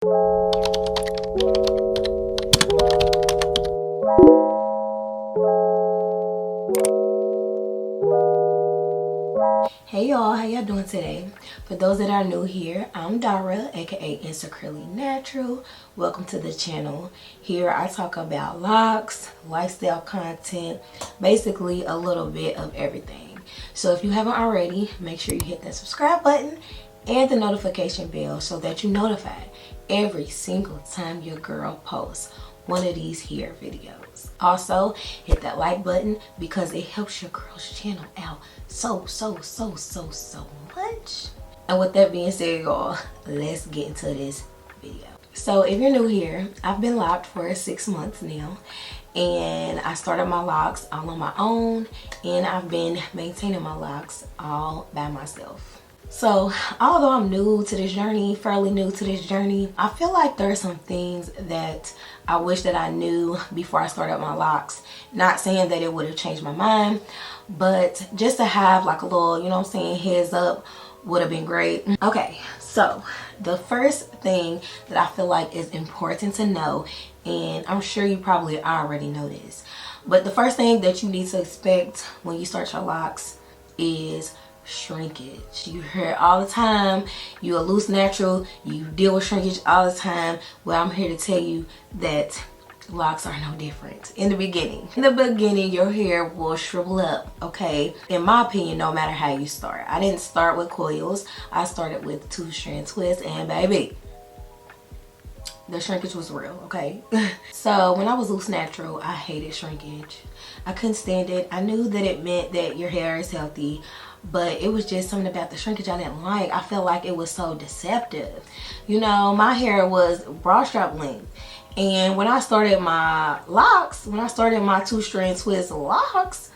Hey y'all, how y'all doing today? For those that are new here, I'm Dara, aka Insecurelynatural. Welcome to the channel. Here I talk about locks, lifestyle content, basically a little bit of everything. So if you haven't already, make sure you hit that subscribe button and the notification bell so that you're notified every single time your girl posts one of these here videos. Also, hit that like button because it helps your girl's channel out so much. And with that being said, y'all, let's get into this video. So if you're new here, I've been locked for 6 months now, and I started my locks all on my own, and I've been maintaining my locks all by myself. So although I'm new to this journey, fairly new to this journey, I feel like there's some things that I wish that I knew before I started my locks. Not saying that it would have changed my mind, but just to have like a little, you know what I'm saying, heads up would have been great. Okay, so the first thing that I feel like is important to know, and I'm sure you probably already know this, but the first thing that you need to expect when you start your locks is shrinkage. You hear it all the time. You a loose natural, you deal with shrinkage all the time. Well, I'm here to tell you that locks are no different. In the beginning, your hair will shrivel up, okay? In my opinion, no matter how you start. I didn't start with coils. I started with 2-strand twists, and baby, the shrinkage was real, okay? So when I was loose natural, I hated shrinkage. I couldn't stand it. I knew that it meant that your hair is healthy, but it was just something about the shrinkage I didn't like. I felt like it was so deceptive. You know, my hair was broad strap length, and when I started my locks, when I started my 2-strand twist locks,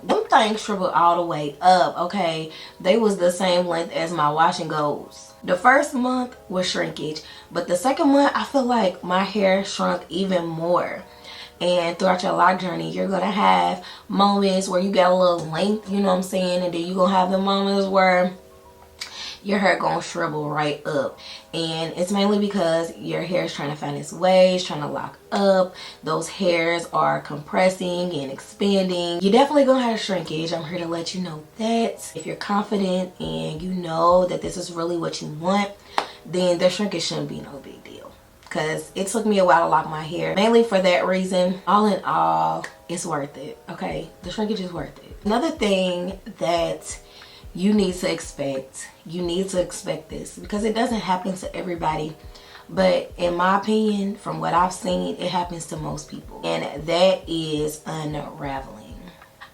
them things shriveled all the way up, okay? They was the same length as my wash and goes. The first month was shrinkage, but the second month I feel like my hair shrunk even more. And throughout your lock journey, you're gonna have moments where you got a little length, you know what I'm saying, and then you're gonna have the moments where your hair gonna shrivel right up. And it's mainly because your hair is trying to find its way, it's trying to lock up. Those hairs are compressing and expanding. You're definitely gonna have shrinkage. I'm here to let you know that. If you're confident and you know that this is really what you want, then the shrinkage shouldn't be no big deal. Because it took me a while to lock my hair, mainly for that reason. All in all, it's worth it, okay? The shrinkage is worth it. Another thing that you need to expect this, because it doesn't happen to everybody, but in my opinion, from what I've seen, it happens to most people, and that is unraveling.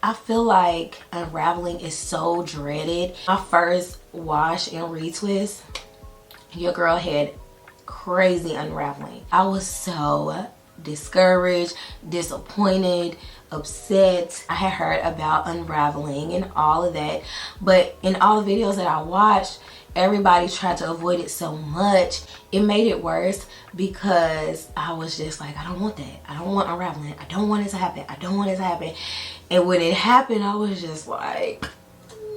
I feel like unraveling is so dreaded. My first wash and retwist, your girl had crazy unraveling. I was so discouraged, disappointed, upset. I had heard about unraveling and all of that, but in all the videos that I watched, everybody tried to avoid it so much. It made it worse because I was just like, I don't want that. I don't want unraveling. I don't want it to happen. I don't want it to happen. And when it happened, I was just like,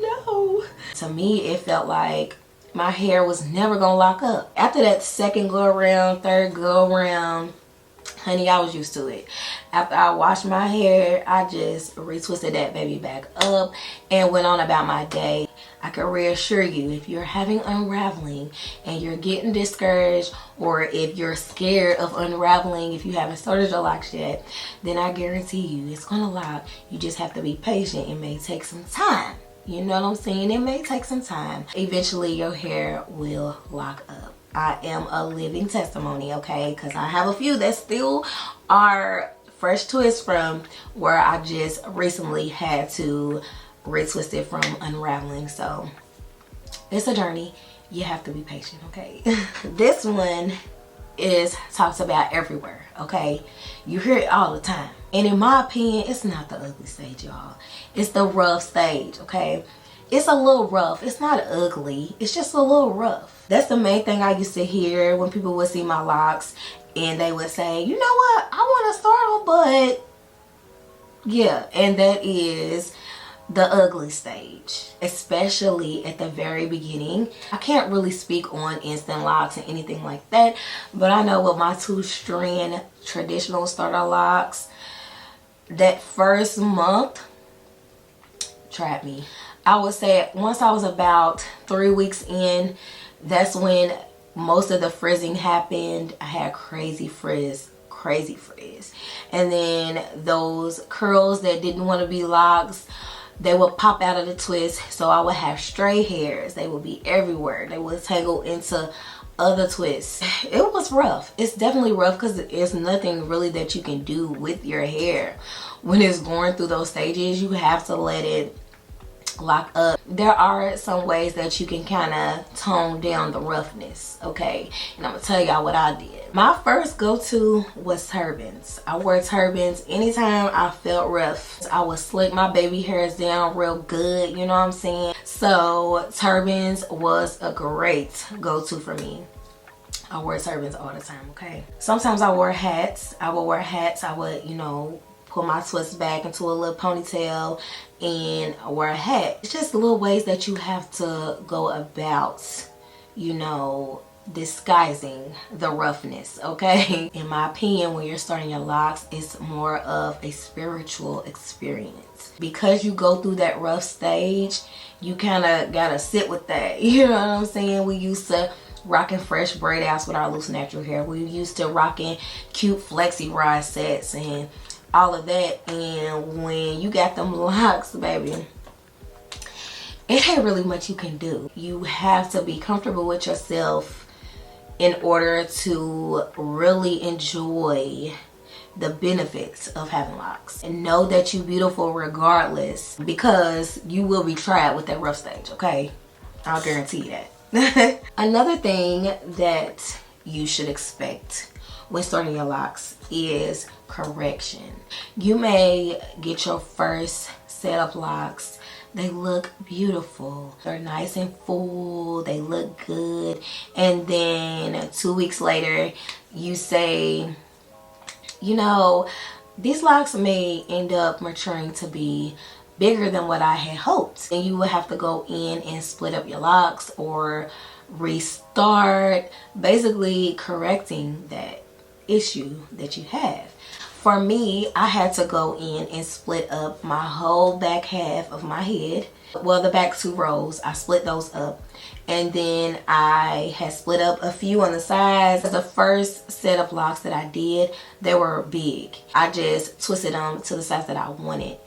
no. To me, it felt like my hair was never gonna lock up. After that second go around, third go around, honey, I was used to it. After I washed my hair, I just retwisted that baby back up and went on about my day. I can reassure you, if you're having unraveling and you're getting discouraged, or if you're scared of unraveling, if you haven't started your locks yet, then I guarantee you it's gonna lock. You just have to be patient. It may take some time. You know what I'm saying? It may take some time. Eventually your hair will lock up. I am a living testimony, okay? Because I have a few that still are fresh twists from where I just recently had to retwist it from unraveling. So it's a journey. You have to be patient, okay? This one is talked about everywhere, okay? You hear it all the time. And in my opinion, it's not the ugly stage, y'all. It's the rough stage, okay? It's a little rough. It's not ugly. It's just a little rough. That's the main thing I used to hear when people would see my locks and they would say, you know what? I want to start them, but yeah. And that is, the ugly stage, especially at the very beginning. I can't really speak on instant locks and anything like that, but I know with my 2-strand traditional starter locks, that first month trapped me. I would say once I was about 3 weeks in, that's when most of the frizzing happened. I had crazy frizz. And then those curls that didn't want to be locks, they would pop out of the twist. So I would have stray hairs. They would be everywhere. They would tangle into other twists. It was rough. It's definitely rough because there's nothing really that you can do with your hair when it's going through those stages. You have to let it lock up. There are some ways that you can kind of tone down the roughness, okay? And I'm gonna tell y'all what I did. My first go-to was turbans. I wore turbans anytime I felt rough. I would slick my baby hairs down real good, you know what I'm saying? So turbans was a great go-to for me. I wore turbans all the time, okay? Sometimes I wore hats. I would, you know, pull my twists back into a little ponytail and wear a hat. It's just little ways that you have to go about, you know, disguising the roughness, okay? In my opinion, when you're starting your locks, it's more of a spiritual experience. Because you go through that rough stage, you kind of gotta sit with that. You know what I'm saying? We used to rocking fresh braid outs with our loose natural hair. We used to rocking cute flexi rod sets and all of that, and when you got them locks, baby, it ain't really much you can do. You have to be comfortable with yourself in order to really enjoy the benefits of having locks, and know that you're beautiful regardless, because you will be tried with that rough stage, okay? I'll guarantee you that. Another thing that you should expect when starting your locks is correction. You may get your first set of locks. They look beautiful. They're nice and full. They look good. And then 2 weeks later, you say, you know, these locks may end up maturing to be bigger than what I had hoped. And you will have to go in and split up your locks or restart, basically correcting that issue that you have. For me, I had to go in and split up my whole back half of my head. Well, the back 2 rows, I split those up. And then I had split up a few on the sides. The first set of locks that I did, they were big. I just twisted them to the size that I wanted,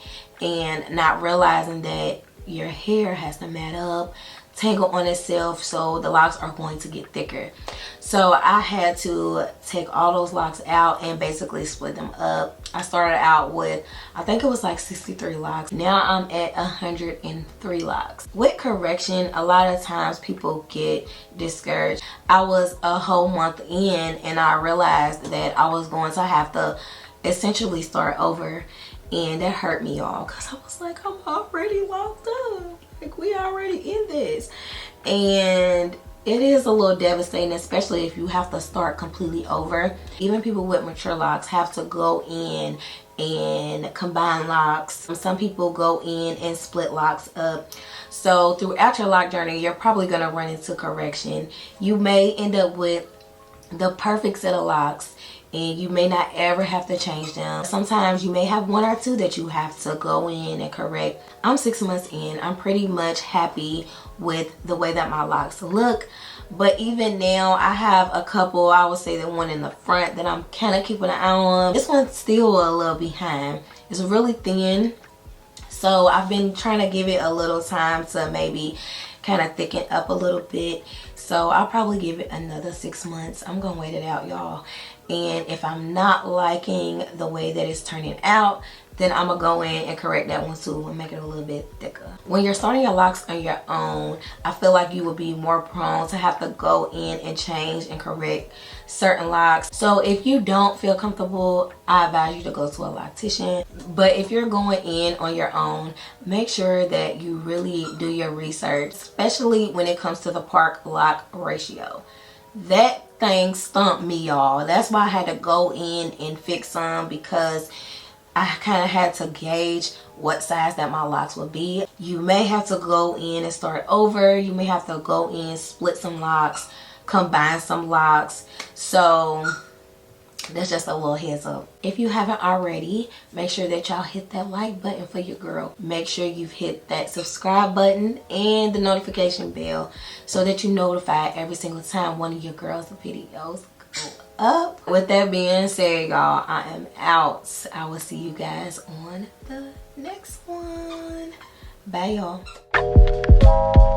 and not realizing that your hair has to mat up, tangle on itself, so the locks are going to get thicker. So I had to take all those locks out and basically split them up. I started out with, I think it was like 63 locks. Now I'm at 103 locks. With correction, a lot of times people get discouraged. I was a whole month in and I realized that I was going to have to essentially start over, and that hurt me, y'all, because I was like, I'm already locked up. Like, we already in this. And it is a little devastating, especially if you have to start completely over. Even people with mature locks have to go in and combine locks. Some people go in and split locks up. So throughout your lock journey, you're probably going to run into correction. You may end up with the perfect set of locks, and you may not ever have to change them. Sometimes you may have 1 or 2 that you have to go in and correct. I'm 6 months in. I'm pretty much happy with the way that my locks look. But even now, I have a couple, I would say the one in the front that I'm kind of keeping an eye on. This one's still a little behind. It's really thin. So I've been trying to give it a little time to maybe kind of thicken up a little bit. So I'll probably give it another 6 months. I'm gonna wait it out, y'all. And if I'm not liking the way that it's turning out, then I'm gonna go in and correct that one too and make it a little bit thicker. When you're starting your locks on your own, I feel like you will be more prone to have to go in and change and correct certain locks. So if you don't feel comfortable, I advise you to go to a loctician. But if you're going in on your own, make sure that you really do your research, especially when it comes to the park lock ratio. That thing stumped me, y'all. That's why I had to go in and fix some, because I kind of had to gauge what size that my locks would be. You may have to go in and start over. You may have to go in, split some locks, combine some locks. So that's just a little heads up. If you haven't already, make sure that y'all hit that like button for your girl. Make sure you've hit that subscribe button and the notification bell so that you're notified every single time one of your girls' videos go up. With that being said, y'all, I am out. I will see you guys on the next one. Bye, y'all.